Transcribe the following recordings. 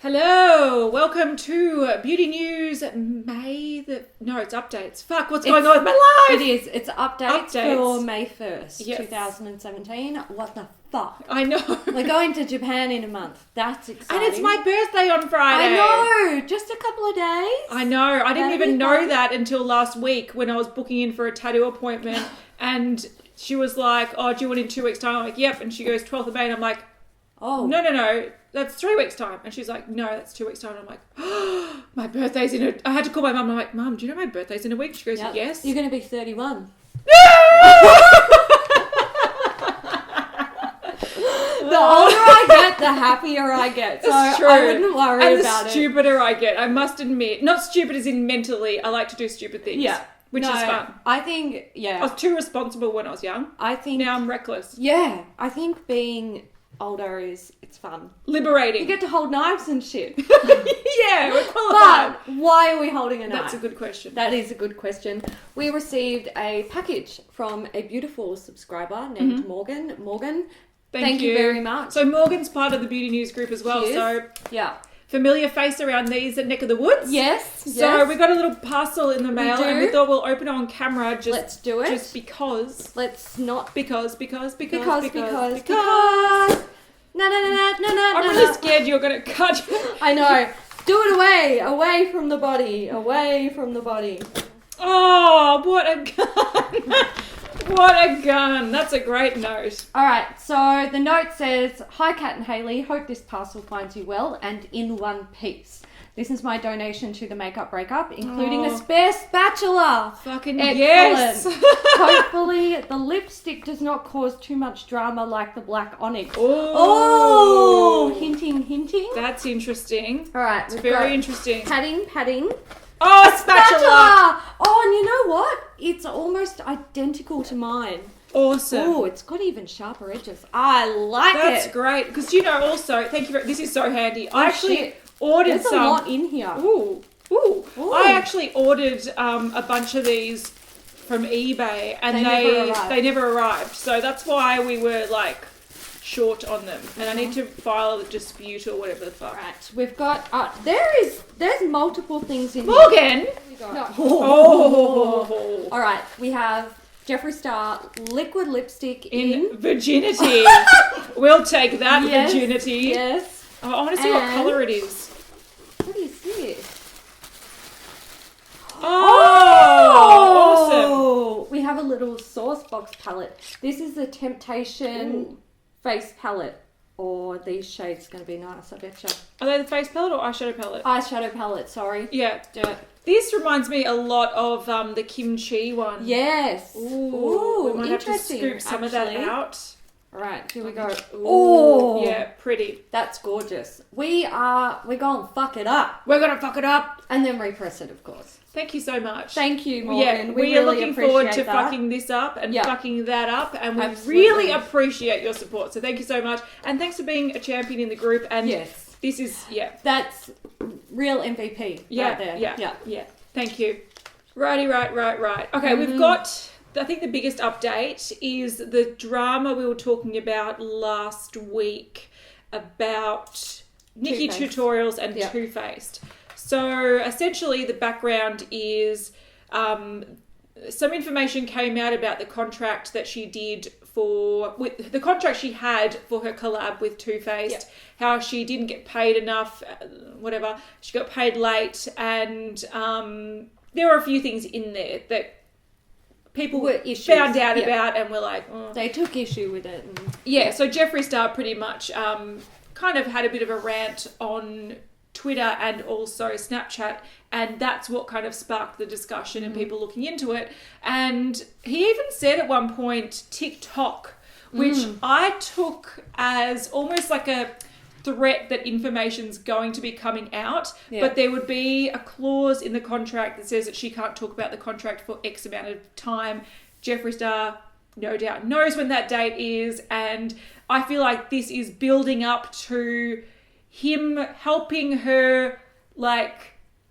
Hello, welcome to Beauty News it's updates. Fuck, what's going on with my life? It is. It's updates for May 1st, yes. 2017. What the fuck? I know. We're going to Japan in a month. That's exciting. And it's my birthday on Friday. I know. Just a couple of days. I know. I didn't even know that until last week when I was booking in for a tattoo appointment and she was like, oh, do you want in 2 weeks' time? I'm like, yep. And she goes, 12th of May. And I'm like, oh. No. That's 3 weeks' time. And she's like, no, that's 2 weeks' time. And I'm like, oh, my birthday's in I had to call my mum. I'm like, Mum, do you know my birthday's in a week? She goes, yes. You're going to be 31. No! The older I get, the happier I get. So That's true. I wouldn't worry and about the stupider I get, I must admit. Not stupid as in mentally. I like to do stupid things. Yeah. Which is fun. I think, I was too responsible when I was young. Now I'm reckless. Yeah. I think being older it's fun. Liberating. You get to hold knives and shit. Yeah, we're qualified. But why are we holding a knife? That's a good question. That is a good question. We received a package from a beautiful subscriber named Morgan. Morgan, thank you very much. So Morgan's part of the Beauty News group as well. So yeah. Familiar face around these neck of the woods. Yes. So we got a little parcel in the mail and we thought we'll open it on camera. Let's do it. Just because. Let's not. Because. No. I'm really scared you're going to cut. I know. Do it away from the body. Oh, what a gun. What a gun. That's a great note. All right. So the note says, hi, Kat and Hayley. Hope this parcel finds you well and in one piece. This is my donation to the makeup breakup, including a spare spatula. Fucking yes. Hopefully the lipstick does not cause too much drama like the black onyx. Oh. Hinting. That's interesting. All right. It's very interesting. Padding. Oh, a spatula. Oh, and you know what? It's almost identical to mine. Awesome. Oh, it's got even sharper edges. I like That's it. great. Because, also, thank you this is so handy. I actually ordered There's a lot in here. Ooh. I actually ordered a bunch of these from eBay and they never arrived. So that's why we were short on them. And I need to file a dispute or whatever the fuck. Right. We've got there's multiple things in Morgan. Here. Oh. All right. We have Jeffree Star liquid lipstick in virginity. We'll take that virginity. Yes. Oh, I want to see what colour it is. What is this? Oh, awesome. We have a little Sauce Box palette. This is the Temptation face palette. Or these shades going to be nice, I betcha. Are they the face palette or eyeshadow palette? Eyeshadow palette, sorry. Yeah. This reminds me a lot of the kimchi one. Yes. Ooh, we might have to scoop some of that out. All right, here we go. Oh, yeah, pretty. That's gorgeous. We're going to fuck it up. We're going to fuck it up. And then repress it, of course. Thank you so much. Thank you, Morgan. Yeah, we are really looking forward to that. fucking this up and fucking that up. And we really appreciate your support. So thank you so much. And thanks for being a champion in the group. And this is, that's real MVP right there. Yeah. Thank you. Righty, right. Okay, we've got... I think the biggest update is the drama we were talking about last week about Nikki tutorials and Too Faced. So essentially the background is some information came out about the contract that she did with the contract she had for her collab with Too Faced, how she didn't get paid enough, whatever. She got paid late and there were a few things in there that people found out about and were like... Oh. They took issue with it. So Jeffree Star pretty much kind of had a bit of a rant on Twitter and also Snapchat, and that's what kind of sparked the discussion and people looking into it. And he even said at one point TikTok, which I took as almost like a threat that information's going to be coming out, but there would be a clause in the contract that says that she can't talk about the contract for X amount of time. Jeffree Star no doubt knows when that date is, and I feel like this is building up to him helping her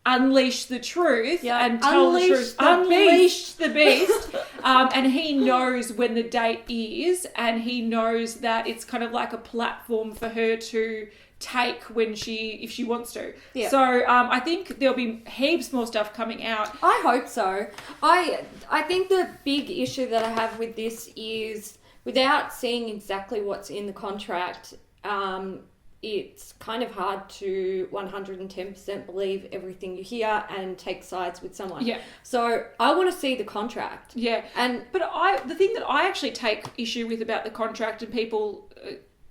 unleash the truth and tell the truth. Unleash the beast. And he knows when the date is, and he knows that it's kind of like a platform for her to take if she wants to. Yeah. So I think there'll be heaps more stuff coming out. I hope so. I think the big issue that I have with this is, without seeing exactly what's in the contract, it's kind of hard to 110% believe everything you hear and take sides with someone. Yeah. So I want to see the contract. Yeah. But the thing that I actually take issue with about the contract and people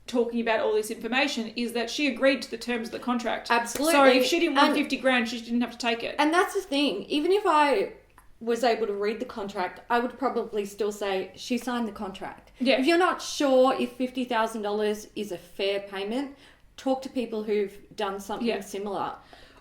talking about all this information is that she agreed to the terms of the contract. Absolutely. So if she didn't want 50 grand, she didn't have to take it. And that's the thing. Even if I was able to read the contract, I would probably still say she signed the contract. Yeah. If you're not sure if $50,000 is a fair payment, talk to people who've done something similar.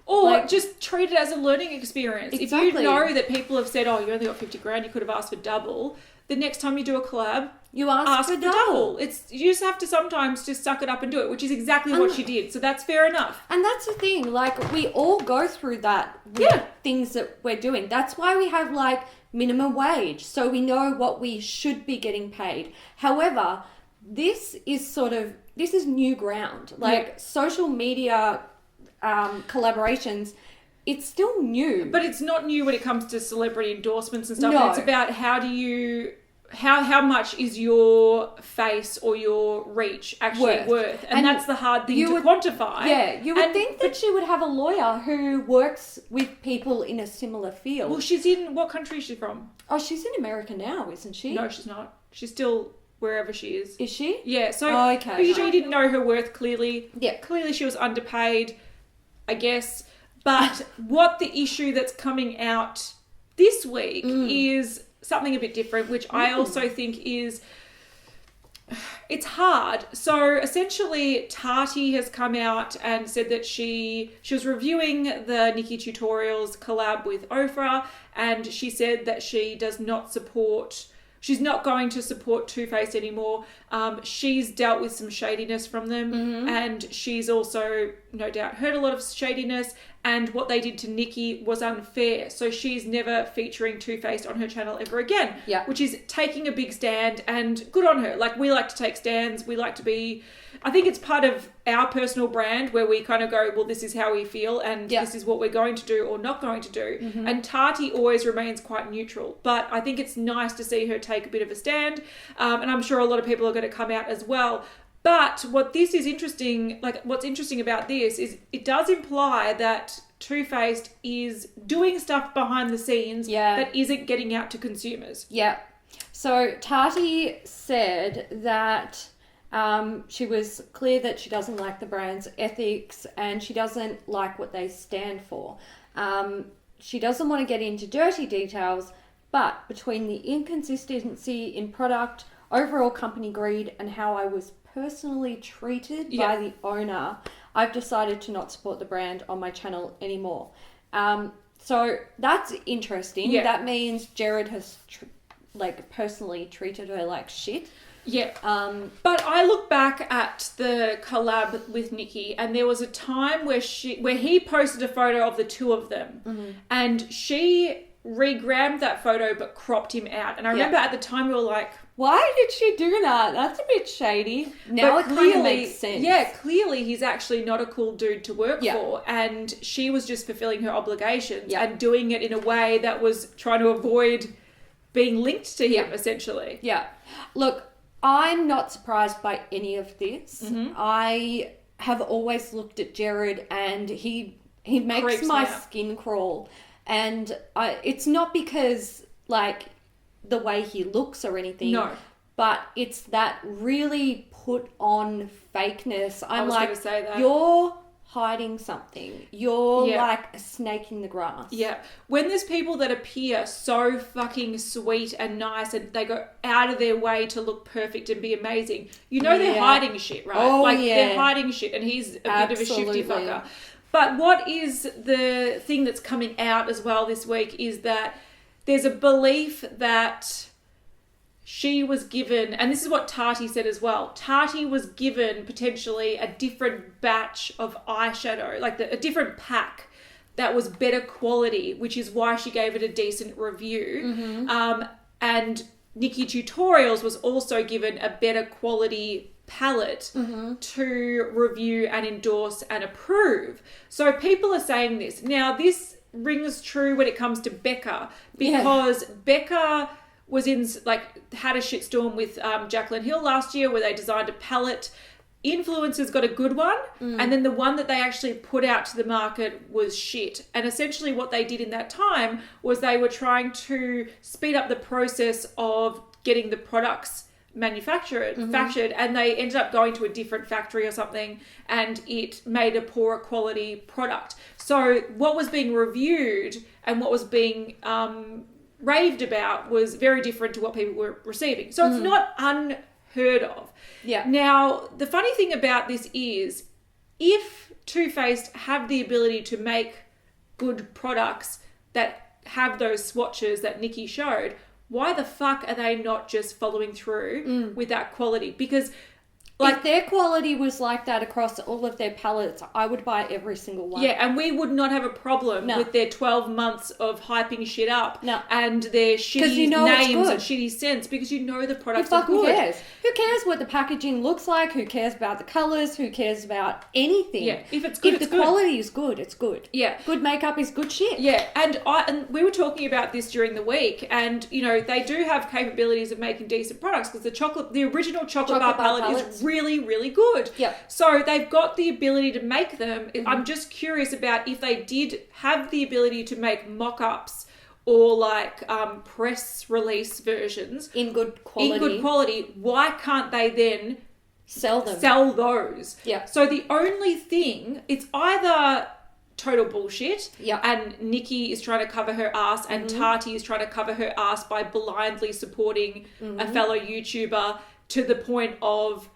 Or just treat it as a learning experience. Exactly. If you know that people have said, oh, you only got 50 grand, you could have asked for double, the next time you do a collab, you ask for double. You just have to sometimes just suck it up and do it, which is exactly what she did. So that's fair enough. And that's the thing. Like, we all go through that with things that we're doing. That's why we have, like, minimum wage. So we know what we should be getting paid. However, this is new ground. Like, social media collaborations, it's still new. But it's not new when it comes to celebrity endorsements and stuff. No. It's about how much is your face or your reach actually worth. And that's the hard thing to quantify. Yeah, you would think that she would have a lawyer who works with people in a similar field. Well, she's in... What country is she from? Oh, she's in America now, isn't she? No, she's not. She's still wherever she is. Is she? Yeah, so okay. She didn't know her worth, clearly. Yeah. Clearly she was underpaid, I guess. But what the issue that's coming out this week is something a bit different, which I also think is... It's hard. So essentially, Tati has come out and said that she was reviewing the Nikki Tutorials collab with Ofra, and she said that she does not support... She's not going to support Too Faced anymore. She's dealt with some shadiness from them, and she's also, no doubt, heard a lot of shadiness, and what they did to Nikki was unfair. So she's never featuring Too Faced on her channel ever again, which is taking a big stand, and good on her. Like, we like to take stands. We like to be... I think it's part of our personal brand where we kind of go, well, this is how we feel, and this is what we're going to do or not going to do. And Tati always remains quite neutral. But I think it's nice to see her take a bit of a stand. And I'm sure a lot of people are going to come out as well. But what's interesting about this is it does imply that Too Faced is doing stuff behind the scenes that isn't getting out to consumers. Yeah. So Tati said that she was clear that she doesn't like the brand's ethics and she doesn't like what they stand for. She doesn't want to get into dirty details, but between the inconsistency in product, overall company greed, and how I was personally treated by the owner, I've decided to not support the brand on my channel anymore. So that's interesting. Yeah. That means Jared has personally treated her like shit. Yeah. But I look back at the collab with Nikki, and there was a time where he posted a photo of the two of them, and she regrammed that photo but cropped him out. And I remember at the time we were like, why did she do that? That's a bit shady. Now it kind of makes sense. Yeah, clearly he's actually not a cool dude to work for, and she was just fulfilling her obligations and doing it in a way that was trying to avoid being linked to him, essentially. Yeah. Look, I'm not surprised by any of this. I have always looked at Jared and he makes my skin crawl. And it's not because, the way he looks or anything. No. But it's that really put on fakeness. I'm gonna say that. You're hiding something. You're like a snake in the grass. Yeah. When there's people that appear so fucking sweet and nice and they go out of their way to look perfect and be amazing, they're hiding shit, right? Oh, they're hiding shit, and he's a bit of a shifty fucker. But what is the thing that's coming out as well this week is that there's a belief that she was given, and this is what Tati said as well, Tati was given potentially a different batch of eyeshadow, a different pack that was better quality, which is why she gave it a decent review. And Nikki Tutorials was also given a better quality palette to review and endorse and approve. So people are saying this. Now, this rings true when it comes to Becca, because Becca was had a shitstorm with Jaclyn Hill last year where they designed a palette. Influencers got a good one, and then the one that they actually put out to the market was shit. And essentially what they did in that time was they were trying to speed up the process of getting the products manufactured, and they ended up going to a different factory or something, and it made a poorer quality product. So what was being reviewed and what was being raved about was very different to what people were receiving. So it's not unheard of. Yeah. Now, the funny thing about this is, if Too Faced have the ability to make good products that have those swatches that Nikki showed, why the fuck are they not just following through with that quality? Because if their quality was like that across all of their palettes, I would buy every single one. Yeah, and we would not have a problem with their 12 months of hyping shit up and their shitty names and shitty scents, because you know the products are good. Who cares? Who cares what the packaging looks like? Who cares about the colours? Who cares about anything? Yeah, if it's good, if the quality is good, it's good. Yeah. Good makeup is good shit. Yeah, and we were talking about this during the week, and, you know, they do have capabilities of making decent products, because the original chocolate bar palette is really, really good. Yeah. So they've got the ability to make them. I'm just curious about if they did have the ability to make mock-ups or press release versions in good quality. Why can't they then sell those? Yeah. So the only thing, it's either total bullshit, and Nikki is trying to cover her ass, and Tati is trying to cover her ass by blindly supporting a fellow YouTuber to the point of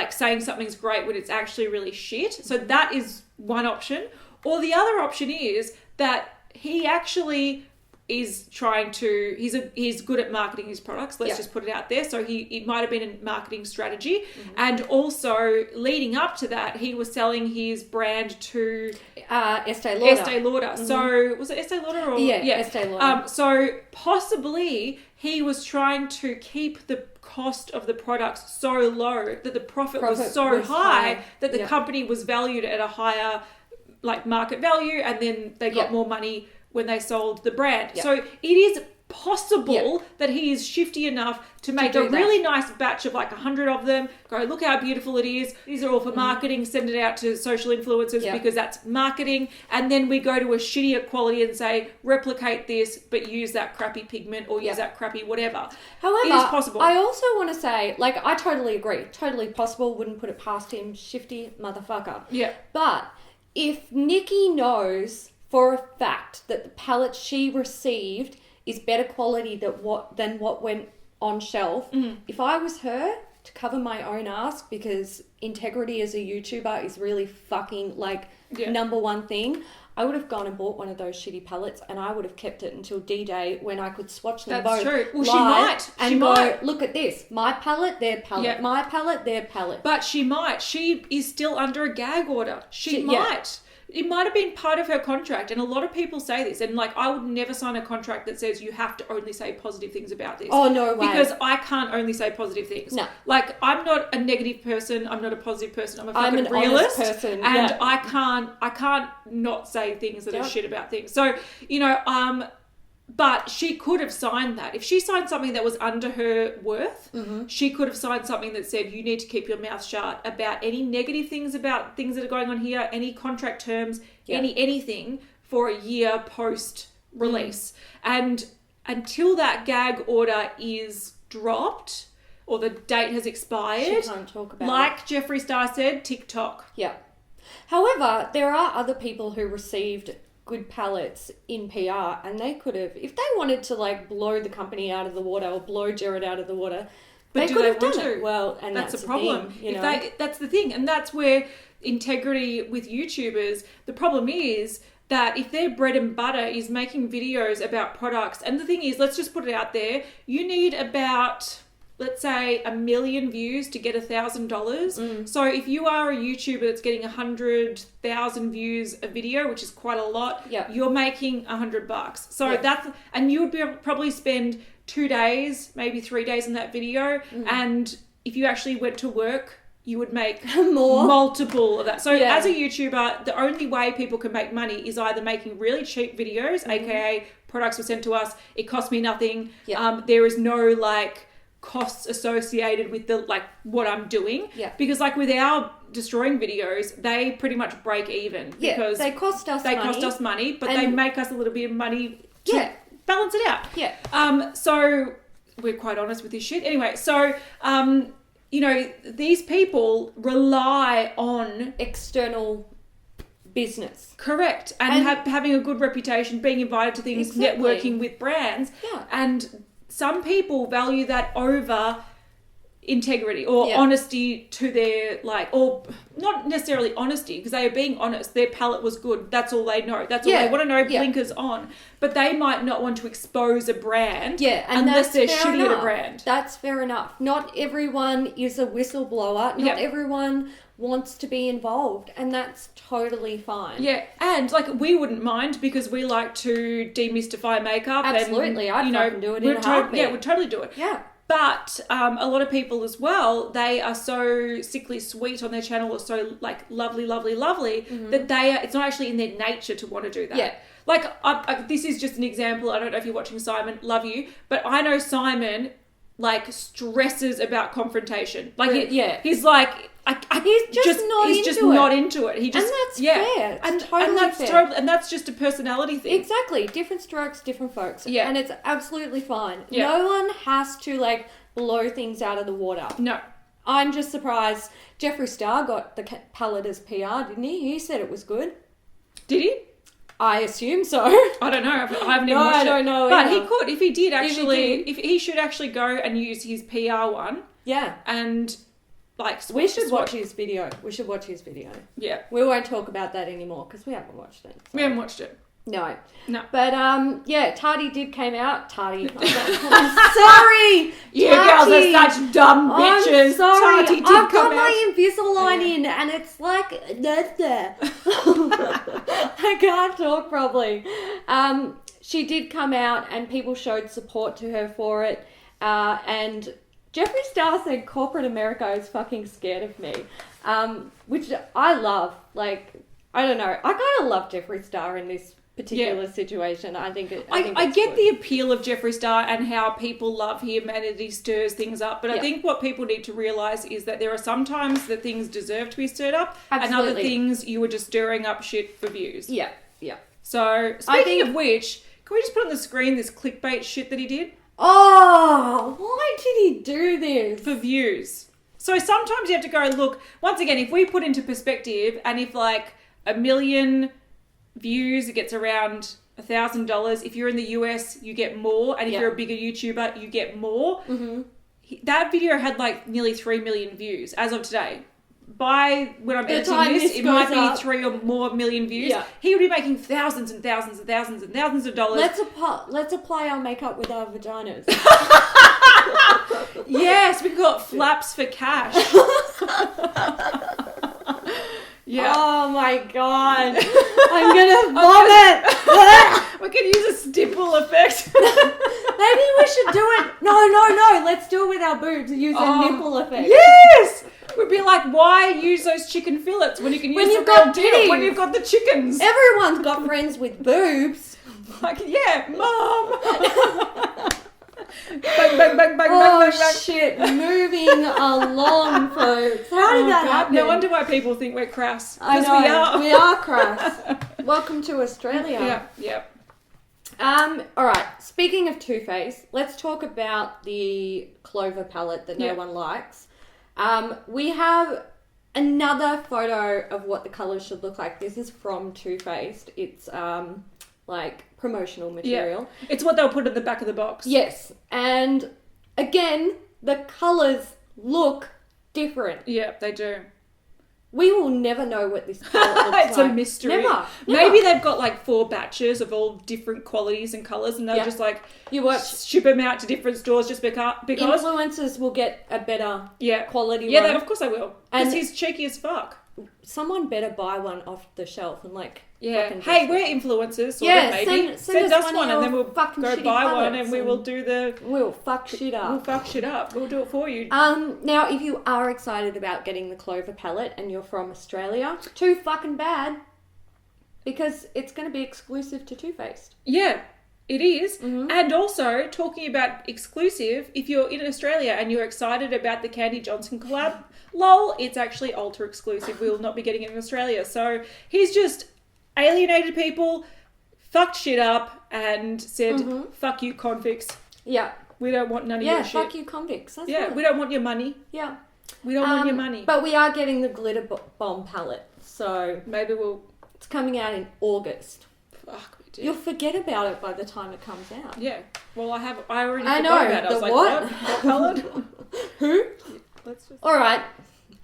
saying something's great when it's actually really shit. So that is one option. Or the other option is that he actually is trying to, he's good at marketing his products. Let's just put it out there. So it might have been a marketing strategy. And also leading up to that, he was selling his brand to Estee Lauder. Estee Lauder. So was it Estee Lauder? Or? Yeah, Estee Lauder. So possibly he was trying to keep the cost of the products so low that the profit was so high that the company was valued at a higher market value, and then they got more money when they sold the brand. So it is possible that he is shifty enough to make a really nice batch of 100 of them, go, look how beautiful it is, these are all for marketing, send it out to social influencers because that's marketing, and then we go to a shittier quality and say, replicate this but use that crappy pigment or use that crappy whatever. However, it is possible. I also want to say, I totally agree, totally possible, wouldn't put it past him, shifty motherfucker. Yeah. But if Nikki knows for a fact that the palette she received is better quality than what went on shelf, if I was her, to cover my own ass, because integrity as a YouTuber is really fucking number one thing, I would have gone and bought one of those shitty palettes, and I would have kept it until D-Day when I could swatch them both. That's true. Well, she might. Look at this. My palette, their palette. Yeah. My palette, their palette. But she might. She is still under a gag order. She might. Yeah. It might have been part of her contract, and a lot of people say this, and I would never sign a contract that says you have to only say positive things about this. Oh, no way. Because I can't only say positive things. No. I'm not a negative person, I'm not a positive person, I'm a fucking realist. Honest person. And I can't not say things that are shit about things. So, but she could have signed that. If she signed something that was under her worth, she could have signed something that said, you need to keep your mouth shut about any negative things about things that are going on here, any contract terms, anything for a year post-release. And until that gag order is dropped or the date has expired, she can't talk about like Jeffree Star said, TikTok. Yeah. However, there are other people who received good palettes in PR, and they could have, if they wanted to blow the company out of the water or blow Jared out of the water, they could have done it. Well, and that's a problem. That's the thing, and that's where integrity with YouTubers, the problem is that if their bread and butter is making videos about products, and the thing is, let's just put it out there, you need about, let's say, 1 million views to get $1,000. So if you are a YouTuber that's getting 100,000 views a video, which is quite a lot, you're making $100. So and you would probably spend 2 days, maybe 3 days on that video, and if you actually went to work, you would make More. multiple of that. So as a YouTuber, the only way people can make money is either making really cheap videos, aka products were sent to us, it cost me nothing. There is no like costs associated with the like what I'm doing. Because like with our destroying videos, they pretty much break even. Because they cost us money, but they make us a little bit of money to balance it out. So we're quite honest with this shit. Anyway, so you know, these people rely on external business. Correct. And having a good reputation, being invited to things, networking with brands. And some people value that over integrity or honesty to their like, or not necessarily honesty, because they are being honest. Their palette was good. That's all they know. That's all they want to know. Blinkers on. But they might not want to expose a brand unless they're shitty at a brand. That's fair enough. Not everyone is a whistleblower. Not everyone wants to be involved, and that's totally fine. And like we wouldn't mind because we like to demystify makeup. Absolutely. And, I'd fucking do it in a heartbeat. We'd totally do it. But a lot of people as well, they are so sickly sweet on their channel, or so like lovely that it's not actually in their nature to want to do that. Like this is just an example. I don't know if you're watching Simon, love you, but I know Simon like stresses about confrontation. Like he's like he's just not into it. He just, and that's fair. It's totally fair. And that's just a personality thing. Exactly. Different strokes, different folks. Yeah. And it's absolutely fine. Yeah. No one has to like blow things out of the water. No. I'm just surprised. Jeffree Star got the palette as PR, didn't he? He said it was good. Did he? I assume so. I don't know. I haven't even watched it. I don't know. But he could, if he did actually, if he should actually go and use his PR one. Yeah. And like, we should watch his video. Yeah. We won't talk about that anymore because we haven't watched it. So. We haven't watched it. No. But Tati did came out. Tati. I'm sorry. You girls are such dumb bitches. I'm sorry. Tati did I've come got out. my Invisalign in and it's like that's there. I can't talk properly. She did come out and people showed support to her for it. And Jeffree Star said corporate America is fucking scared of me. Which I love. Like, I don't know. I kind of love Jeffree Star in this particular situation. I think I get the appeal of Jeffree Star and how people love him and that he stirs things up. But I think what people need to realise is that there are sometimes that things deserve to be stirred up. Absolutely. And other things you were just stirring up shit for views. Yeah. So, speaking of which, can we just put on the screen this clickbait shit that he did? Oh, why did he do this? For views. So sometimes you have to go, look, once again, if we put into perspective and if like 1 million views, it gets around $1,000. If you're in the US, you get more. And if you're a bigger YouTuber, you get more. Mm-hmm. That video had like nearly 3 million views as of today. By when I'm editing this, it might be 3 or more million views. Yeah. He would be making thousands and thousands and thousands and thousands of dollars. Let's apply our makeup with our vaginas. Yes, we got flaps for cash. Yeah. Oh my god. I'm gonna vomit. We could use a stipple effect. Maybe we should do it. No. Let's do it with our boobs and use a nipple effect. Yes. We'd be like, why use those chicken fillets when you can use the real deal when you've got the chickens? Everyone's got friends with boobs. Like, yeah, Mom. Bang, bang, bang, shit. Moving along, folks. How did that happen? No wonder why people think we're crass. I know. We are crass. Welcome to Australia. Yeah. Alright, speaking of Too Faced, let's talk about the Clover palette that no one likes. We have another photo of what the colours should look like. This is from Too Faced. It's like promotional material. Yeah. It's what they'll put at the back of the box. Yes. And again, the colours look different. Yeah, they do. We will never know what this palette looks it's like. A mystery. Never. Maybe they've got like 4 batches of all different qualities and colours and they'll just like ship them out to different stores just because. Influencers will get a better quality one. Yeah, of course they will. Because he's cheeky as fuck. someone better buy one off the shelf and like. Yeah. Hey, we're influencers, sort of, maybe. Send us one and then we'll go buy one and we will do the... We'll fuck shit up. We'll fuck shit up. We'll do it for you. Now, if you are excited about getting the Clover palette and you're from Australia, too fucking bad. Because it's going to be exclusive to Too Faced. Yeah, it is. Mm-hmm. And also, talking about exclusive, if you're in Australia and you're excited about the Kandee Johnson collab, lol, it's actually Ulta exclusive. We will not be getting it in Australia. So he's just... alienated people, fucked shit up, and said, fuck you, convicts. Yeah. We don't want none of your shit. Yeah, fuck you, convicts. That's we don't want your money. Yeah. We don't want your money. But we are getting the glitter bomb palette, so... maybe it's coming out in August. Fuck, we do. You'll forget about it by the time it comes out. Yeah. Well, I already forgot about it. I was like, what? What palette? Who? Let's just... Alright.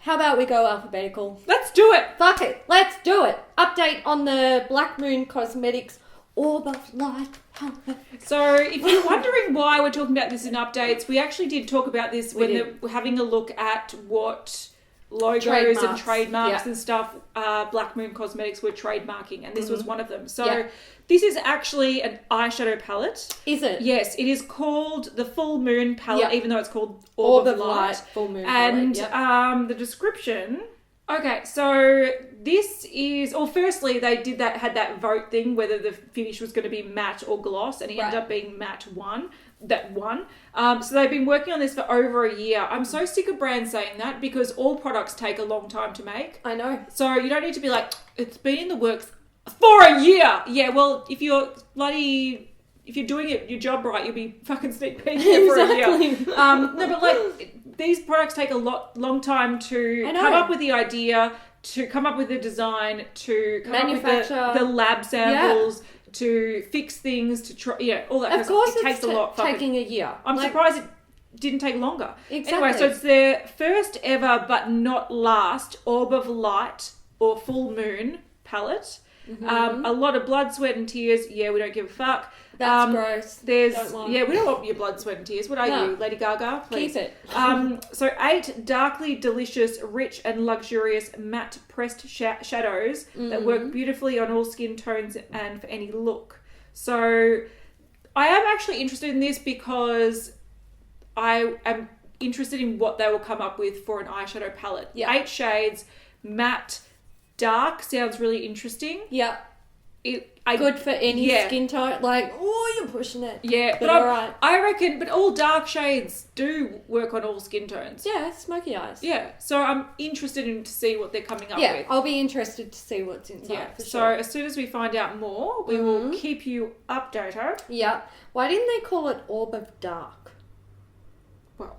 How about we go alphabetical? Let's do it! Fuck it. Let's do it. Update on the Black Moon Cosmetics Orb of Light. So, if you're wondering why we're talking about this in updates, we actually did talk about this when we're having a look at what logos and trademarks and stuff Black Moon Cosmetics were trademarking, and this was one of them. So, this is actually an eyeshadow palette. Is it? Yes, it is called the Full Moon palette, even though it's called Orb of Light. Full Moon and palette. The description... Okay, so this is... Well, firstly, they had that vote thing, whether the finish was going to be matte or gloss, and it ended up being matte one. So they've been working on this for over a year. I'm so sick of brands saying that because all products take a long time to make. I know. So you don't need to be like, it's been in the works for a year. Yeah, well, if you're doing your job right, you'll be fucking sneak peeking it for a year. No, but like... These products take a long time to come up with the idea, to come up with the design, to come up with the lab samples, to fix things, to try, all that. Of course, it takes a lot. Taking a year. I'm surprised it didn't take longer. Exactly. Anyway, so it's their first ever, but not last, Orb of Light or Full Moon palette. Mm-hmm. A lot of blood, sweat, and tears. Yeah, we don't give a fuck. That's gross. We don't want your blood, sweat, and tears. What are you, Lady Gaga? Please. Keep it. So 8 darkly delicious, rich, and luxurious matte pressed shadows that work beautifully on all skin tones and for any look. So I am actually interested in this because I am interested in what they will come up with for an eyeshadow palette. Yeah. 8 shades, matte, dark sounds really interesting. Yeah. Good for any skin tone. Like, you're pushing it. Yeah, but I reckon, but all dark shades do work on all skin tones. Yeah, smoky eyes. Yeah, so I'm interested to see what they're coming up with. Yeah, I'll be interested to see what's inside. Yeah, for so sure. as soon as we find out more, we will keep you updated. Yeah. Why didn't they call it Orb of Dark? Well,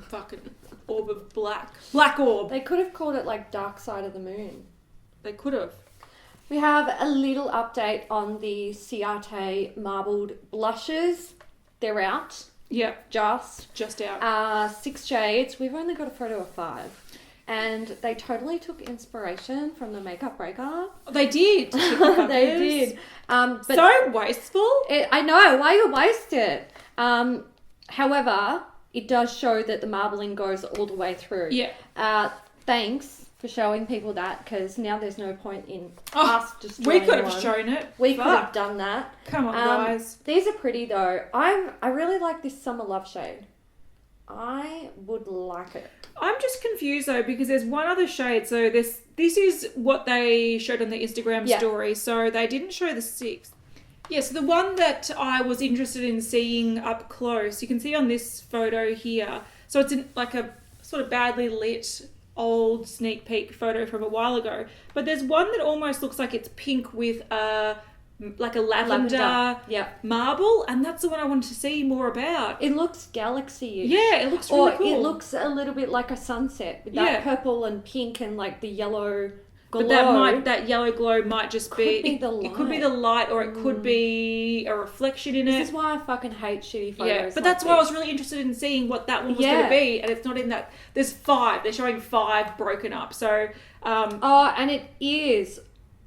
fucking Orb of Black. Black Orb. They could have called it like Dark Side of the Moon. They could have. We have a little update on the Ciate marbled blushes. They're out. Yeah. Just out. 6 shades. We've only got a photo of 5. And they totally took inspiration from the Makeup Breakup. They did. They did. But so wasteful. I know. Why you waste it? However, it does show that the marbling goes all the way through. Yeah. Thanks for showing people that, because now there's no point in us just we could have shown it. We could have done that. Come on, guys. These are pretty though. I really like this Summer Love shade. I would like it. I'm just confused though because there's one other shade. So this is what they showed on the Instagram story. So they didn't show the 6th. Yeah, so the one that I was interested in seeing up close, you can see on this photo here. So it's like a sort of badly lit old sneak peek photo from a while ago, but there's one that almost looks like it's pink with a lavender marble, and that's the one I wanted to see more about. It looks galaxy-ish. Yeah, it looks really cool. It looks a little bit like a sunset with that purple and pink and like the yellow glow. But that yellow glow might just be the light. It could be the light, or it could be a reflection in it. This is why I fucking hate shitty photos. Yeah, but that's why I was really interested in seeing what that one was going to be, and it's not in that. There's 5. They're showing 5 broken up. So. And it is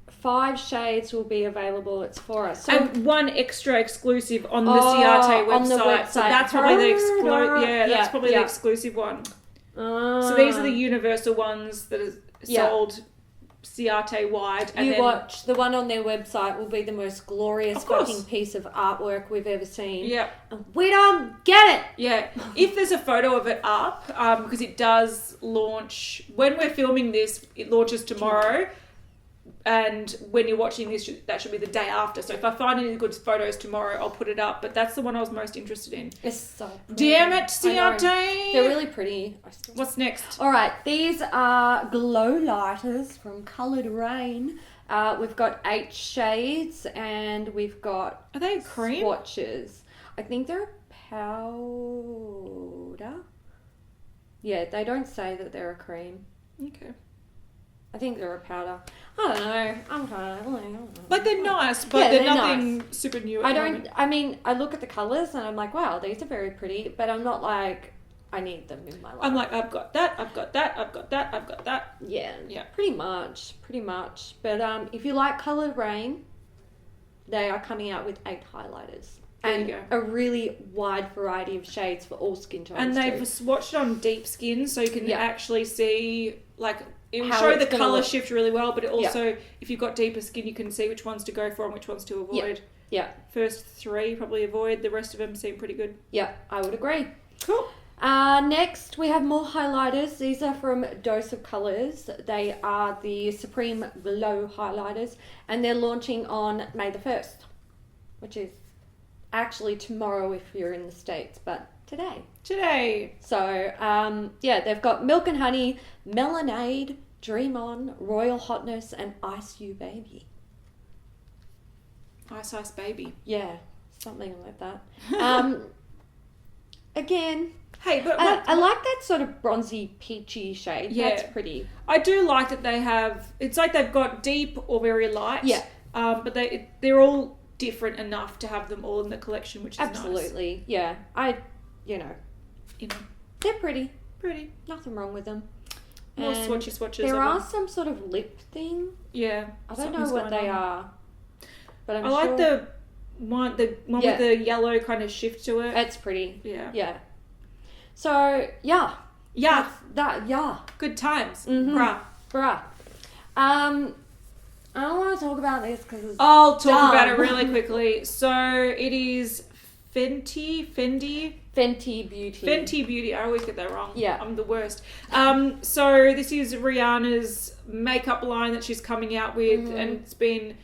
5 shades will be available. It's for us. So, and 1 extra exclusive on the Ciate website. On the website. So that's probably that's probably the exclusive one. So these are the universal ones that are sold Ciate wide. And you then, watch the one on their website will be the most glorious Of course. fucking piece of artwork we've ever seen. Yeah. And we don't get it. Yeah. If there's a photo of it up, because it does launch, when we're filming this, it launches tomorrow. And when you're watching this, that should be the day after. So if I find any good photos tomorrow, I'll put it up. But that's the one I was most interested in. It's so pretty. Damn it, Ciate! They're really pretty. What's next? All right, these are glow lighters from Coloured Raine. We've got 8 shades and we've got Are they cream? swatches. I think they're powder. Yeah, they don't say that they're a cream. Okay. I think they're a powder. I don't know. I'm kind of Like they're nice, but Yeah, they're they're nothing nice. super new at I the don't. moment. I mean, I look at the colours and I'm like, wow, these are very pretty. But I'm not like I need them in my life. I'm like, I've got that, I've got that, I've got that, I've got that. Yeah. Yeah. Pretty much. But if you like Coloured Raine, they are coming out with 8 highlighters. There And you go. a really wide variety of shades for all skin tones. And they've too. swatched on deep skin, so you can Yeah. actually see, like, it will How show it's the gonna colour look. shift really well, but it also, if you've got deeper skin, you can see which ones to go for and which ones to avoid. Yeah. First 3 probably avoid, the rest of them seem pretty good. Yeah, I would agree. Cool. Next, we have more highlighters. These are from Dose of Colours. They are the Supreme Glow highlighters, and they're launching on May the 1st, which is actually tomorrow if you're in the States, but today. So, they've got Milk and Honey, Melonade, Dream On, Royal Hotness, and Ice You Baby. Ice Ice Baby. Yeah, something like that. Again, Hey, but I like that sort of bronzy, peachy shade. Yeah. That's pretty. I do like that they have, it's like they've got deep or very light. Yeah. But they're all different enough to have them all in the collection, which is nice. Absolutely, yeah. You know, They're pretty. pretty. Nothing wrong with them. More And swatches. There of are them. some sort of lip thing. Yeah. I don't know something's what going they on. are, but I'm I sure like the one Yeah. with the yellow kind of shift to it. it's pretty. Yeah. Yeah. So yeah, Yeah. yeah, Good times. Mhm. Bruh. I don't want to talk about this because it's I'll talk dumb. about it really quickly. So it is Fenty Beauty. I always get that wrong. Yeah. I'm the worst. So this is Rihanna's makeup line that she's coming out with, and it's been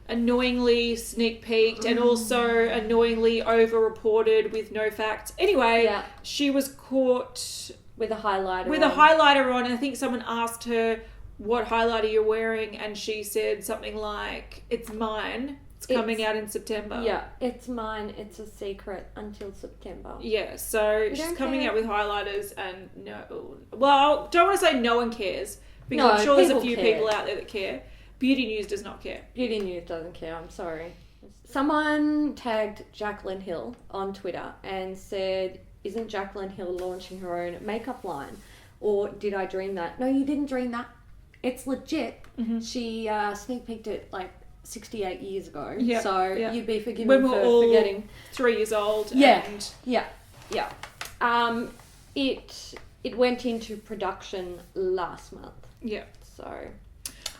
annoyingly sneak peeked and also annoyingly over reported with no facts. Anyway, Yeah. she was caught with a highlighter. with a highlighter on, and I think someone asked her what highlighter you're wearing, and she said something like, "It's mine. It's coming out in September." Yeah, it's mine. It's a secret until September. Yeah, so she's don't coming care. out with highlighters, and well, don't want to say no one cares, because No, I'm sure there's a people few care. people out there that care. Beauty News does not care. Beauty News doesn't care. I'm sorry. Someone tagged Jaclyn Hill on Twitter and said, "Isn't Jaclyn Hill launching her own makeup line? Or did I dream that?" No, you didn't dream that. It's legit. She sneak peeked it like 68 years ago. Yeah, So yeah. you'd be forgiven When we're for all forgetting. 3 years old. Yeah. And Yeah. It went into production last month. yeah. So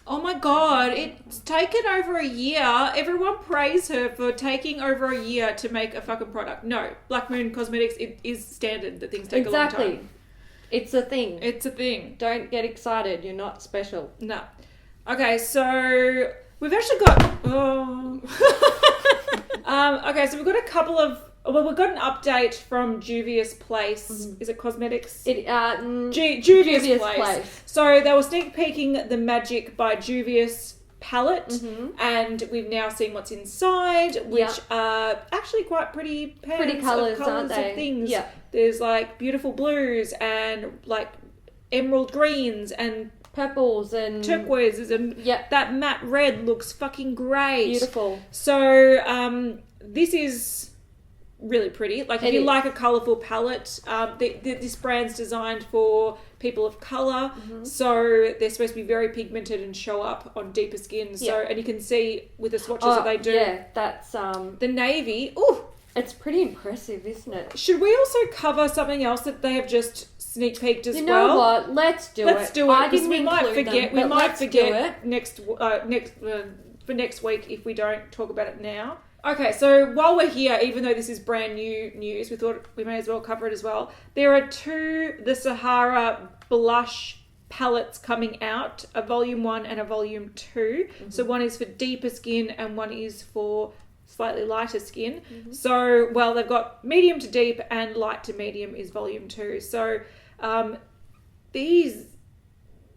Oh my god, it's taken over a year. Everyone praise her for taking over a year to make a fucking product. No, Black Moon Cosmetics, it is standard that things take a long time. It's a thing. It's a thing. Don't get excited. You're not special. No. Okay, so we've actually got... okay, so we've got a couple of... Well, we've got an update from Juvias Place. Is it Cosmetics? Juvias Place. So they were sneak peeking the Magic by Juvias palette, and we've now seen what's inside, which are actually quite pretty pans Pretty colours, of aren't they? of things. Yeah. There's like beautiful blues and like emerald greens and Purples and turquoises, and Yeah. that matte red looks fucking great. beautiful. So this is really pretty. Like, if It you is. like a colourful palette, this brand's designed for people of colour, so they're supposed to be very pigmented and show up on deeper skin. So, Yeah. and you can see with the swatches that they do. Yeah, that's The navy, ooh. it's pretty impressive, isn't it? Should we also cover something else that they have just sneak peeked as well. You know what? Let's do it. Let's do it. I Because didn't we might include forget. them, We might forget next for next week if we don't talk about it now. Okay, so while we're here, even though this is brand new news, we thought we may as well cover it as well. There are the Sahara blush palettes coming out, a volume 1 and a volume 2. So one is for deeper skin and one is for slightly lighter skin. So, well, they've got medium to deep and light to medium is volume 2. So these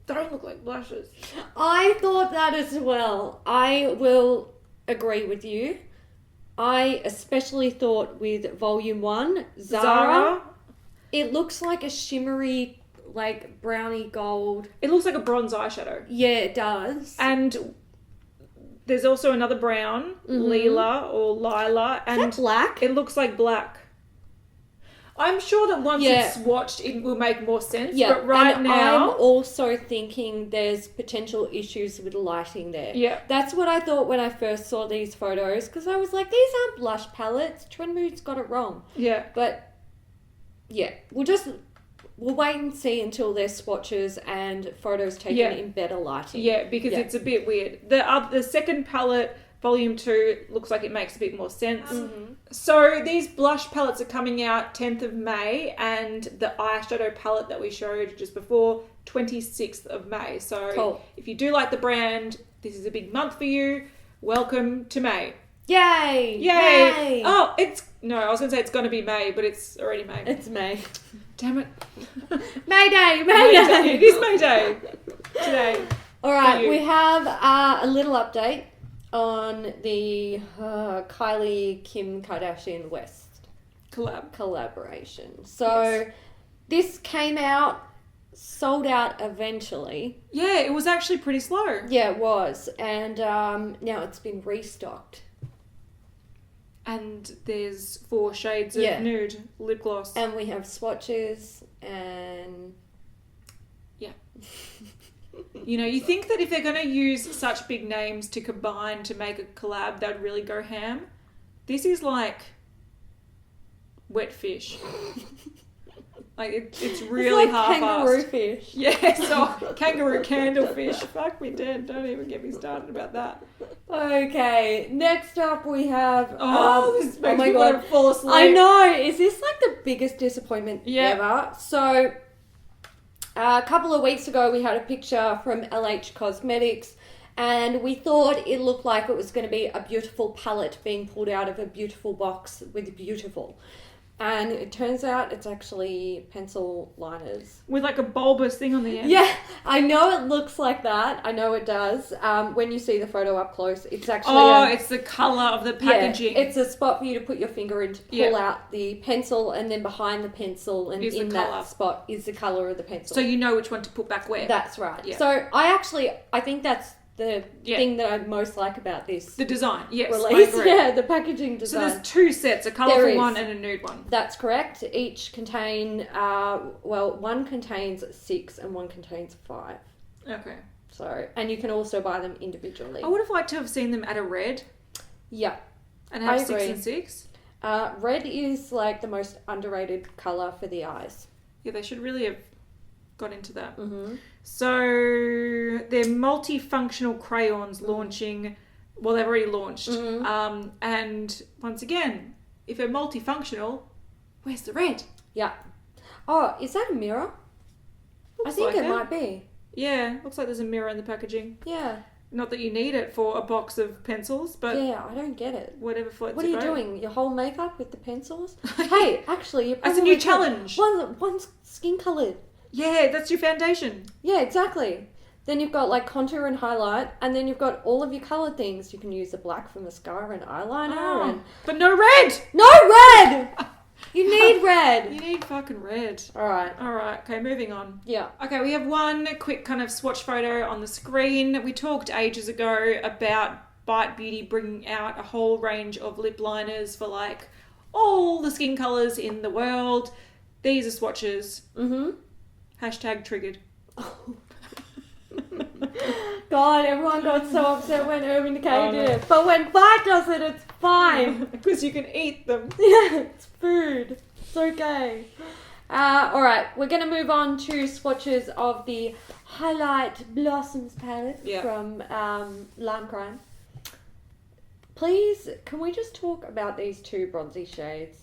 don't look like blushes. I thought that as well. I will agree with you. I especially thought with volume 1, Zara, it looks like a shimmery, like brownie gold. It looks like a bronze eyeshadow. Yeah, it does. And there's also another brown, Lila or Lila. And is that black? It looks like black. I'm sure that once it's swatched, it will make more sense. Yeah, but right and now... I'm also thinking there's potential issues with lighting there. Yeah. That's what I thought when I first saw these photos, because I was like, these aren't blush palettes. Trend Mood's got it wrong. Yeah. But, yeah, we'll wait and see until there's swatches and photos taken in better lighting. Yeah, because it's a bit weird. The second palette, volume 2, looks like it makes a bit more sense. So these blush palettes are coming out 10th of May, and the eyeshadow palette that we showed just before, 26th of May. So if you do like the brand, this is a big month for you. Welcome to May. Yay! Yay! Oh, I was going to say it's going to be May, but it's already May. It's May. Damn it. Mayday! It is May Day today. All right, we have a little update on the Kylie Kim Kardashian West collaboration. So this came out, sold out eventually. Yeah, it was actually pretty slow. Yeah, it was. And now it's been restocked. And there's 4 shades of nude lip gloss. And we have swatches and... Yeah. You know, you think that if they're going to use such big names to combine to make a collab, they'd really go ham. This is like wet fish. Like, it's really half-assed. Kangaroo fish. Yeah, so kangaroo candlefish. Fuck me dead. Don't even get me started about that. Okay, next up we have... this makes me want to fall asleep. I know. Is this like the biggest disappointment ever? So... a couple of weeks ago, we had a picture from LH Cosmetics, and we thought it looked like it was going to be a beautiful palette being pulled out of a beautiful box with beautiful. And it turns out it's actually pencil liners. With like a bulbous thing on the end. Yeah, I know it looks like that. I know it does. When you see the photo up close, it's actually... it's the colour of the packaging. Yeah, it's a spot for you to put your finger in to pull out the pencil, and then behind the pencil and in that spot is the colour of the pencil. So you know which one to put back where. That's right. Yeah. So I think that's the thing that I most like about this. The design, yes. Release. Yeah, the packaging design. So there's 2 sets, a colourful one and a nude one. That's correct. Each contain, one contains 6 and one contains 5. Okay. So, and you can also buy them individually. I would have liked to have seen them at a red. Yeah. And have 6 and 6. Red is like the most underrated colour for the eyes. Yeah, they should really have got into that. Mm-hmm. So they're multifunctional crayons launching. Well, they've already launched. Mm-hmm. And once again, if they're multifunctional, where's the red? Yeah. Oh, is that a mirror? Looks I think like it might be. Yeah, looks like there's a mirror in the packaging. Yeah. Not that you need it for a box of pencils, but... Yeah, I don't get it. Whatever floats What are your you boat. doing? Your whole makeup with the pencils? Hey, actually, you're That's a new challenge. One's skin coloured. Yeah, that's your foundation. Yeah, exactly. Then you've got like contour and highlight, and then you've got all of your coloured things. You can use the black for mascara and eyeliner, but no red! No red! You need red! You need fucking red. Alright, okay, moving on. Yeah. Okay, we have one quick kind of swatch photo on the screen. We talked ages ago about Bite Beauty bringing out a whole range of lip liners for like all the skin colours in the world. These are swatches. Mm-hmm. Hashtag triggered. God, everyone got so upset when Urban Decay did it. But when Bite does it, it's fine. Because you can eat them. Yeah, it's food. It's okay. All right, we're going to move on to swatches of the Hi-Lite Blossoms palette from Lime Crime. Please, can we just talk about these two bronzy shades?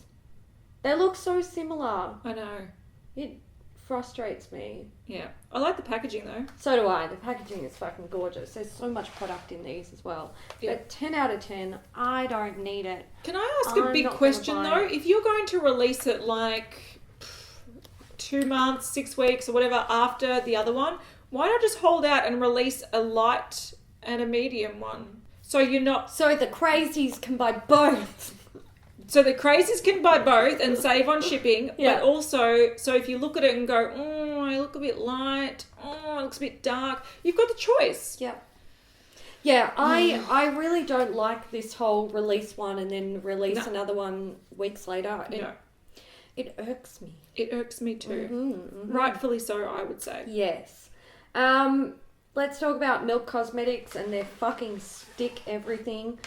They look so similar. I know. It frustrates me. Yeah. I like the packaging though. So do I. The packaging is fucking gorgeous. There's so much product in these as well. Yeah. But 10 out of 10, I don't need it. Can I ask a big question though? If you're going to release it like 2 months, 6 weeks or whatever after the other one, why not just hold out and release a light and a medium one? So you're not... So the crazies can buy both. So the crazies can buy both and save on shipping, but also, so if you look at it and go, oh, I look a bit light, oh, it looks a bit dark, you've got the choice. Yeah. Yeah, I really don't like this whole release one and then release another one weeks later. It irks me. It irks me too. Rightfully so, I would say. Yes. Let's talk about Milk Cosmetics and their fucking stick everything.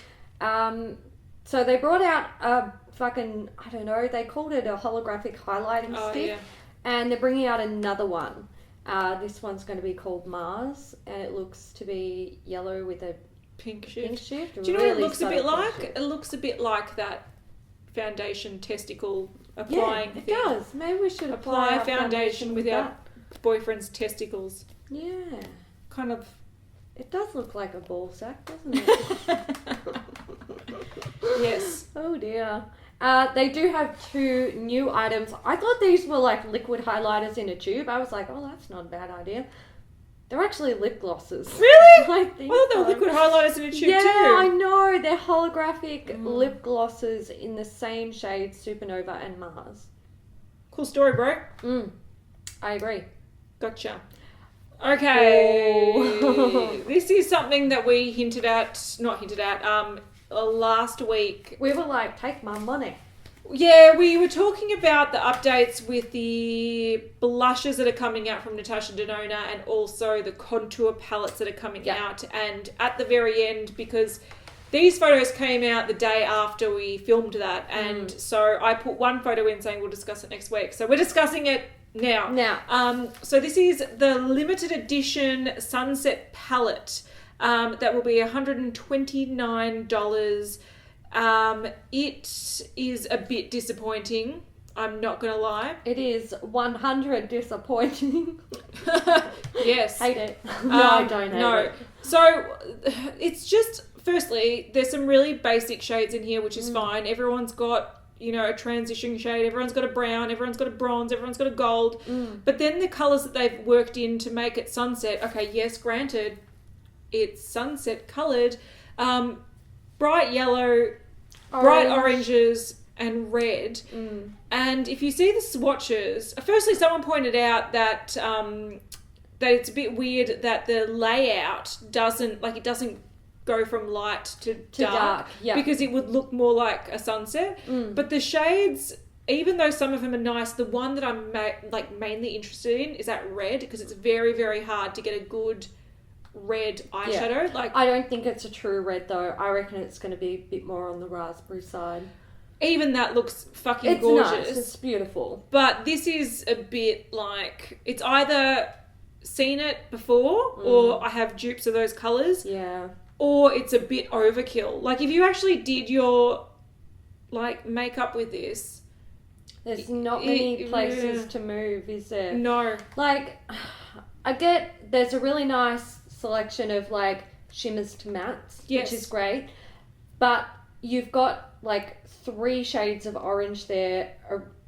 So they brought out a fucking, I don't know, they called it a holographic highlighting stick. Yeah. And they're bringing out another one. This one's going to be called Mars, and it looks to be yellow with a pink shift. Do you know what it looks a bit like? It looks a bit like that foundation testicle applying thing. Yeah, it does. Maybe we should apply foundation with our boyfriend's testicles. Yeah. Kind of. It does look like a ball sack, doesn't it? Yes. Oh dear. They do have 2 new items. I thought these were like liquid highlighters in a tube. I was like, oh, that's not a bad idea. They're actually lip glosses. Really? I think I thought they were liquid highlighters in a tube too. Yeah, I know. They're holographic lip glosses in the same shades, Supernova and Mars. Cool story, bro. I agree. Gotcha. Okay. This is something that we last week. We were like, take my money. Yeah, we were talking about the updates with the blushes that are coming out from Natasha Denona and also the contour palettes that are coming out. And at the very end, because these photos came out the day after we filmed that, and so I put one photo in saying we'll discuss it next week. So we're discussing it now. So this is the limited edition Sunset palette. That will be $129. It is a bit disappointing. I'm not going to lie. It is 100 disappointing. Yes. Hate it. No, I don't hate it. So it's just, firstly, there's some really basic shades in here, which is fine. Everyone's got, a transition shade. Everyone's got a brown. Everyone's got a bronze. Everyone's got a gold. But then the colours that they've worked in to make it sunset. Okay, yes, granted, it's sunset coloured. Bright yellow, bright oranges, and red. And if you see the swatches, firstly, someone pointed out that that it's a bit weird that the layout doesn't go from light to dark because it would look more like a sunset. But the shades, even though some of them are nice, the one that I'm mainly interested in is that red, because it's very, very hard to get a good red eyeshadow. I don't think it's a true red though. I reckon it's going to be a bit more on the raspberry side. Even that looks fucking gorgeous. Nice. It's beautiful. But this is a bit like, it's either seen it before or I have dupes of those colours. Yeah. Or it's a bit overkill. Like if you actually did your makeup with this, there's not many places to move, is there? No. I get there's a really nice selection of shimmers to mattes, which is great. But you've got 3 shades of orange there.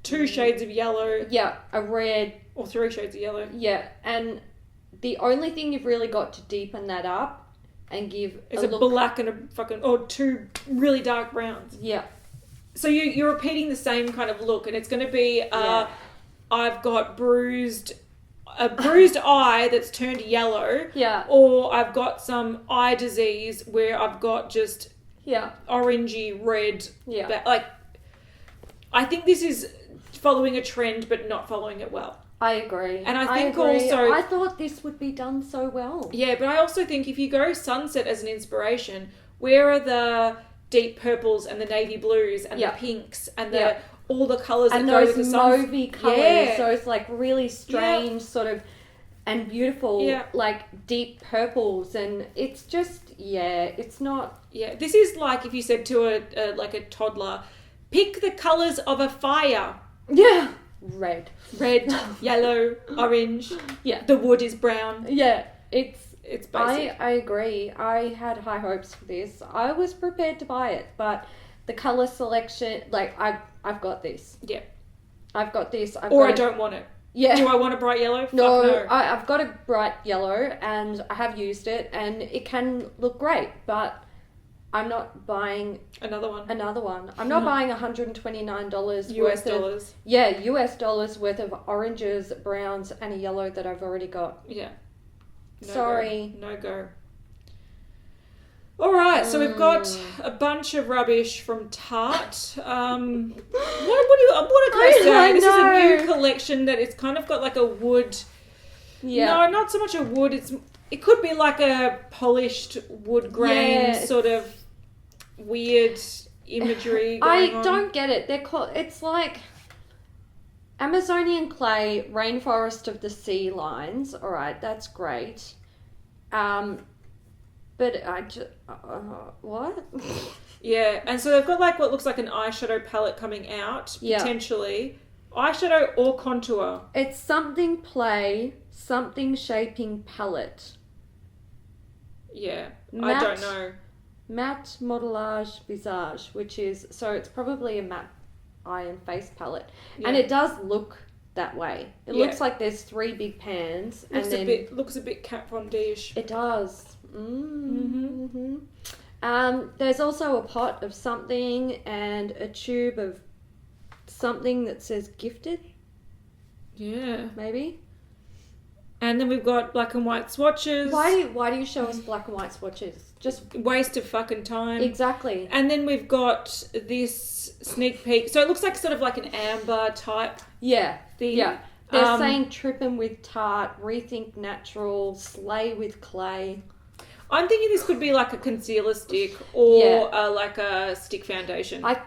2 shades of yellow. Yeah, a red. Or 3 shades of yellow. Yeah, and the only thing you've really got to deepen that up and give is a black and a fucking, or 2 really dark browns. Yeah. So you're repeating the same kind of look, and it's going to be, I've got a bruised eye that's turned yellow. Yeah. Or I've got some eye disease where I've got just orangey red. Yeah. I think this is following a trend, but not following it well. I agree. And I think also, I thought this would be done so well. Yeah, but I also think if you go sunset as an inspiration, where are the deep purples and the navy blues and the pinks and the all the colours and that go those with the sun. mauvey colours, Yeah. those like really strange sort of and beautiful like deep purples, and it's just it's not. Yeah, this is like if you said to a toddler, pick the colours of a fire. Yeah. Red, yellow, orange. Yeah. The wood is brown. Yeah, it's basic. I agree. I had high hopes for this. I was prepared to buy it, but the colour selection, like I've got this. Yeah. I've got this. I don't want it. Yeah. Do I want a bright yellow? No. I've got a bright yellow and I have used it and it can look great, but I'm not buying another one. I'm not buying $129 US dollars. US dollars worth of oranges, browns, and a yellow that I've already got. Yeah. Sorry. No go. All right, so we've got a bunch of rubbish from Tarte. What can I say? This is a new collection that it's kind of got like a wood. Yeah. No, not so much a wood. It could be like a polished wood grain sort of weird imagery. I don't get it. It's like Amazonian clay, Rainforest of the Sea lines. All right, that's great. But I just what? Yeah, and so they've got like what looks like an eyeshadow palette coming out potentially. Eyeshadow or contour. It's something play, something shaping palette. Yeah, I don't know. Matte modelage visage, which is, so it's probably a matte eye and face palette. Yeah. And it does look that way. It looks like there's 3 big pans. Looks a bit Kat Von D-ish. It does. There's also a pot of something and a tube of something that says gifted. Yeah. Maybe. And then we've got black and white swatches. Why do you show us black and white swatches? Just waste of fucking time. Exactly. And then we've got this sneak peek. So it looks like sort of like an amber type thing. Yeah. They're saying trippin' with Tarte, rethink natural, slay with clay. I'm thinking this could be like a concealer stick or like a stick foundation. I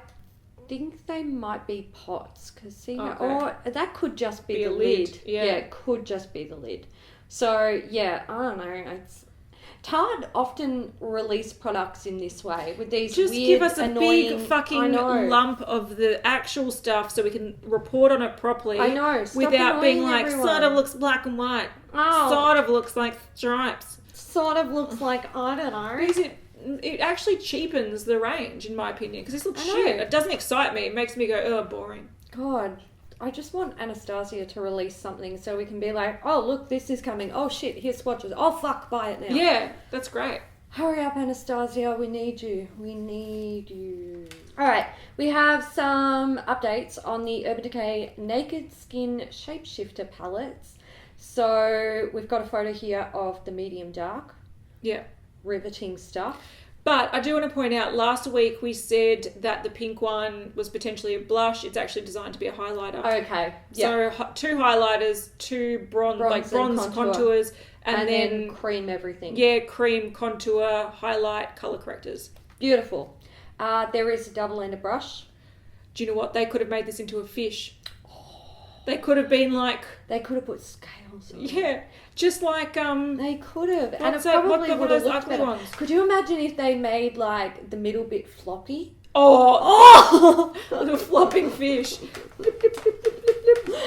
think they might be pots or that could just be the lid. Yeah, it could just be the lid. So I don't know. Tarte often release products in this way with these just weird, give us a annoying, big fucking lump of the actual stuff so we can report on it properly. I know. Without being like sort of looks black and white. Sort of looks like stripes. Sort of looks like, I don't know. Because it actually cheapens the range, in my opinion. Because this looks shit. It doesn't excite me. It makes me go, oh, boring. God, I just want Anastasia to release something so we can be like, oh, look, this is coming. Oh, shit, here's swatches. Oh, fuck, buy it now. Yeah, that's great. Hurry up, Anastasia. We need you. All right, we have some updates on the Urban Decay Naked Skin Shapeshifter palettes. So we've got a photo here of the medium dark. Yeah. Riveting stuff. But I do want to point out, last week we said that the pink one was potentially a blush. It's actually designed to be a highlighter. Okay. Yep. So 2 highlighters, 2 bronze contours, and then cream everything. Yeah, cream, contour, highlight, colour correctors. Beautiful. There is a double-ended brush. Do you know what? They could have made this into a fish. They could have been like... They could have put scales on it. Just like... They could have. And it probably would have looked better. Ones? Could you imagine if they made like the middle bit floppy? Oh! Little flopping fish.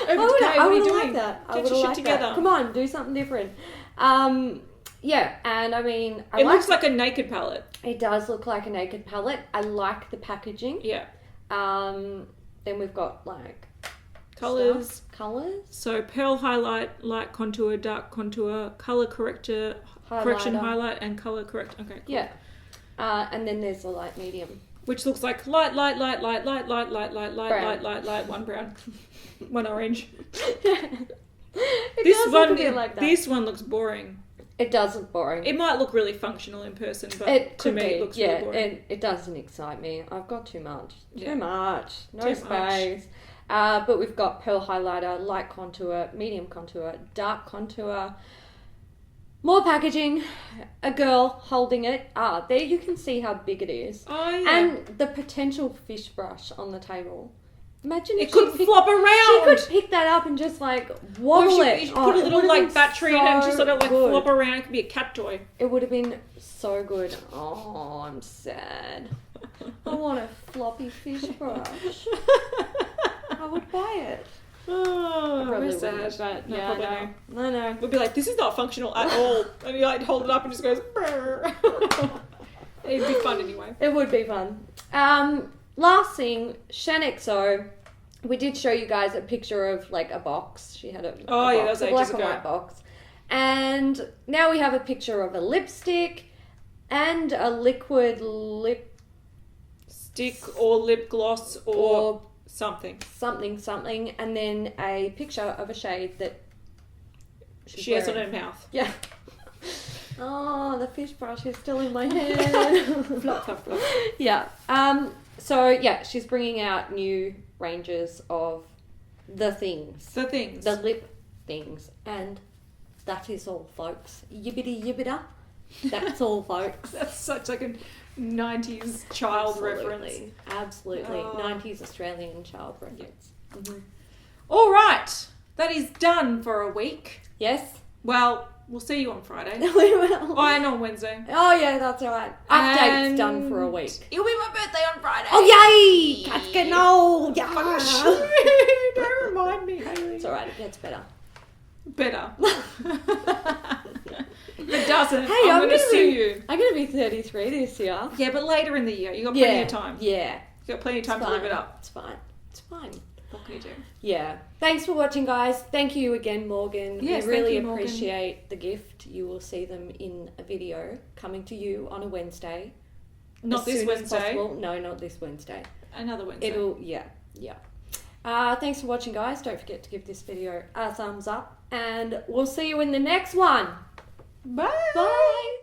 I would have liked that. Get your shit together. That. Come on, do something different. Yeah, and I mean... It looks like a naked palette. It does look like a naked palette. I like the packaging. Yeah. Then we've got like... Colours. So pearl highlight, light contour, dark contour, colour corrector, correction highlight, and colour correct. Okay, cool. Yeah. And then there's the light medium. Which looks like light, one brown, one orange. This one looks boring. It does look boring. It might look really functional in person, but to me it looks really boring. And it doesn't excite me. I've got too much. No space. But we've got pearl highlighter, light contour, medium contour, dark contour, more packaging, a girl holding it. There you can see how big it is. Oh, yeah. And the potential fish brush on the table. Imagine if It could flop She around. could pick that up and just like wobble Or it. you put a it little would've like been battery in it and just sort of like good. flop around. It could be a cat toy. It would have been so good. Oh, I'm sad. I want a floppy fish brush. I would buy it. Oh, Probably we're sad. wouldn't, but No, yeah, probably no. no. I know. We'd be like, this is not functional at all. And you like hold it up and it just goes. Brrr. It'd be fun anyway. It would be fun. Last thing, Shanexo. We did show you guys a picture of like a box. She had a Oh, yeah, that box, was a ages black and ago. white box. And now we have a picture of a lipstick and a liquid lip Stick or lip gloss or something. something, and then a picture of a shade that She has on wearing. her mouth. Yeah. Oh, the fish brush is still in my hand. Flop, flop, flop. Yeah. So yeah, she's bringing out new ranges of the things, The things. the lip things, and that is all, folks. Yibbity yibbida. That's all, folks. That's such like a 90s child Absolutely. reference. Absolutely. Oh. 90s Australian child reference. Mm-hmm. All right. That is done for a week. Yes. Well, we'll see you on Friday. We will. Oh, and on Wednesday. Oh yeah, that's alright. Update's And done for a week. It'll be my birthday on Friday. Oh yay! Cat's getting old. Yeah. Don't remind me, Hayley. It's alright. It gets better. Better. If it doesn't, Hey, I'm I'm going to gonna sue be- you. I'm gonna be 33 this year. Yeah, but later in the year. You got plenty Yeah. of time. Yeah. You got plenty of time It's to live fine. it up. It's fine. It's fine. What can you do? Yeah. Thanks for watching, guys. Thank you again, Morgan. Yes, we really thank you, Morgan. appreciate the gift. You will see them in a video coming to you on a Wednesday. Not As this soon as Wednesday. possible. No, not this Wednesday. Another Wednesday. Yeah. Thanks for watching, guys. Don't forget to give this video a thumbs up, and we'll see you in the next one. Bye. Bye.